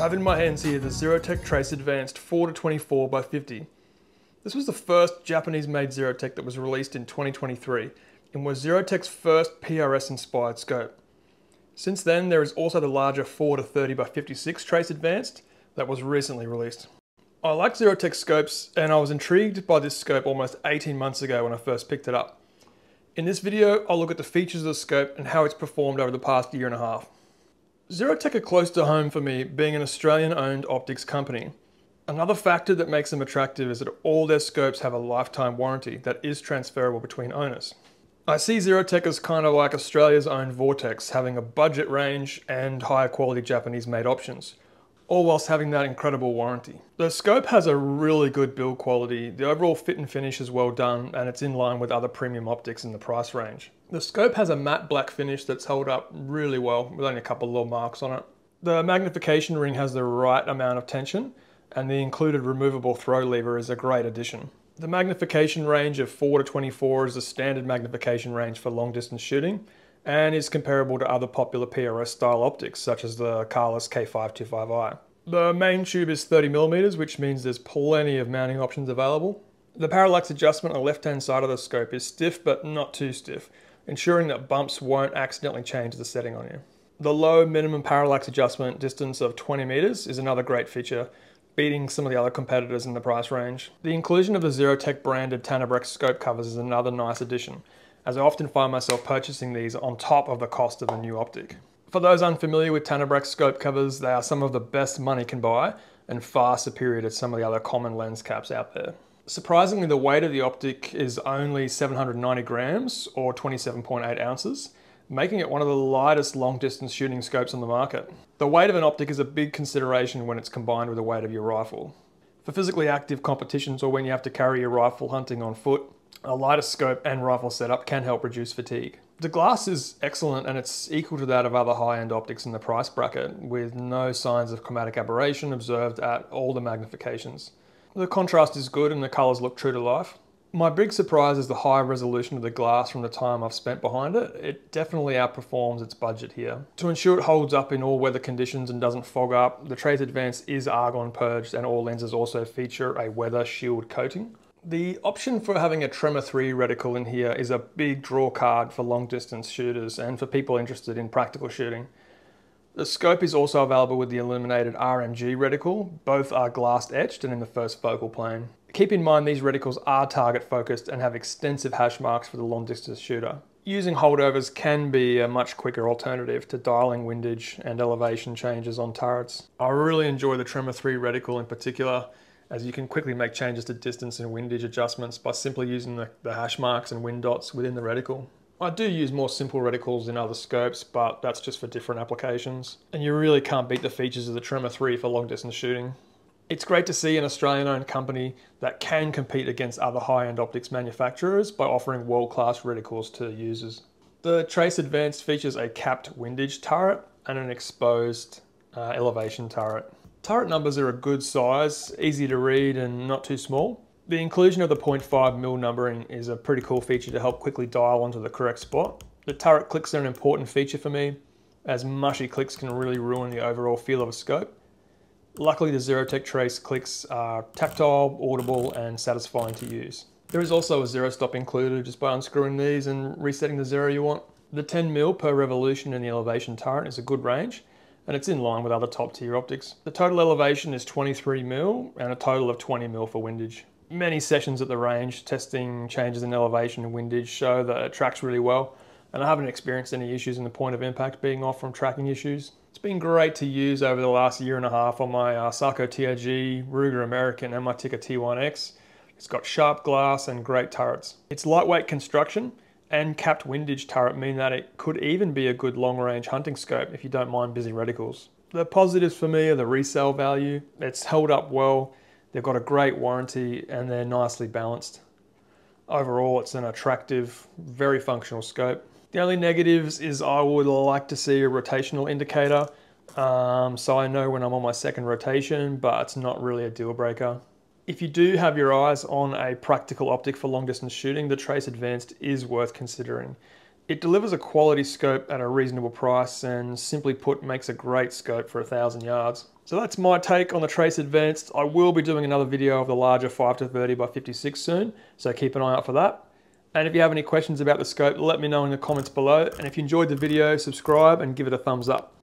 have in my hands here the Zerotech Trace Advanced 4-24 by 50. This was the first Japanese-made Zerotech that was released in 2023 and was Zerotech's first PRS-inspired scope. Since then, there is also the larger 4-30 by 56 Trace Advanced that was recently released. I like Zerotech scopes, and I was intrigued by this scope almost 18 months ago when I first picked it up. In this video, I'll look at the features of the scope and how it's performed over the past year and a half. Zerotech are close to home for me, being an Australian-owned optics company. Another factor that makes them attractive is that all their scopes have a lifetime warranty that is transferable between owners. I see Zerotech as kind of like Australia's own Vortex, having a budget range and higher quality Japanese-made options, all whilst having that incredible warranty. The scope has a really good build quality, the overall fit and finish is well done, and it's in line with other premium optics in the price range. The scope has a matte black finish that's held up really well, with only a couple of little marks on it. The magnification ring has the right amount of tension, and the included removable throw lever is a great addition. The magnification range of 4-24 is the standard magnification range for long distance shooting, and is comparable to other popular PRS style optics such as the Carless K525i. The main tube is 30mm, which means there's plenty of mounting options available. The parallax adjustment on the left hand side of the scope is stiff but not too stiff, ensuring that bumps won't accidentally change the setting on you. The low minimum parallax adjustment distance of 20 meters is another great feature, beating some of the other competitors in the price range. The inclusion of the Zerotech branded Tanabrex scope covers is another nice addition, as I often find myself purchasing these on top of the cost of a new optic. For those unfamiliar with Tanabrex scope covers, they are some of the best money can buy and far superior to some of the other common lens caps out there. Surprisingly, the weight of the optic is only 790 grams or 27.8 ounces, making it one of the lightest long distance shooting scopes on the market. The weight of an optic is a big consideration when it's combined with the weight of your rifle. For physically active competitions or when you have to carry your rifle hunting on foot, a lighter scope and rifle setup can help reduce fatigue. The glass is excellent and it's equal to that of other high-end optics in the price bracket, with no signs of chromatic aberration observed at all the magnifications. The contrast is good and the colours look true to life. My big surprise is the high resolution of the glass from the time I've spent behind it. It definitely outperforms its budget here. To ensure it holds up in all weather conditions and doesn't fog up, the Trace Advanced is argon purged and all lenses also feature a weather shield coating. The option for having a Tremor 3 reticle in here is a big draw card for long distance shooters and for people interested in practical shooting. The scope is also available with the illuminated RMG reticle. Both are glass etched and in the first focal plane. Keep in mind these reticles are target focused and have extensive hash marks for the long distance shooter. Using holdovers can be a much quicker alternative to dialing windage and elevation changes on turrets. I really enjoy the Tremor 3 reticle in particular, as you can quickly make changes to distance and windage adjustments by simply using the hash marks and wind dots within the reticle. I do use more simple reticles in other scopes, but that's just for different applications. And you really can't beat the features of the Tremor 3 for long distance shooting. It's great to see an Australian-owned company that can compete against other high-end optics manufacturers by offering world-class reticles to users. The Trace Advanced features a capped windage turret and an exposed elevation turret. Turret numbers are a good size, easy to read and not too small. The inclusion of the 0.5mm numbering is a pretty cool feature to help quickly dial onto the correct spot. The turret clicks are an important feature for me, as mushy clicks can really ruin the overall feel of a scope. Luckily, the Zerotech Trace clicks are tactile, audible and satisfying to use. There is also a zero stop included just by unscrewing these and resetting the zero you want. The 10mm per revolution in the elevation turret is a good range, and it's in line with other top tier optics. The total elevation is 23mm and a total of 20mm for windage. Many sessions at the range testing changes in elevation and windage show that it tracks really well, and I haven't experienced any issues in the point of impact being off from tracking issues. It's been great to use over the last year and a half on my Sako TRG, Ruger American and my Tikka T1X. It's got sharp glass and great turrets. Its lightweight construction and capped windage turret mean that it could even be a good long range hunting scope if you don't mind busy reticles. The positives for me are the resale value. It's held up well. They've got a great warranty and they're nicely balanced. Overall, it's an attractive, very functional scope. The only negatives is I would like to see a rotational indicator, so I know when I'm on my second rotation, but it's not really a deal breaker. If you do have your eyes on a practical optic for long distance shooting, the Trace Advanced is worth considering. It delivers a quality scope at a reasonable price and simply put makes a great scope for 1,000 yards. So that's my take on the Trace Advanced. I will be doing another video of the larger 5-30 by 56 soon, so keep an eye out for that. And if you have any questions about the scope, let me know in the comments below. And if you enjoyed the video, subscribe and give it a thumbs up.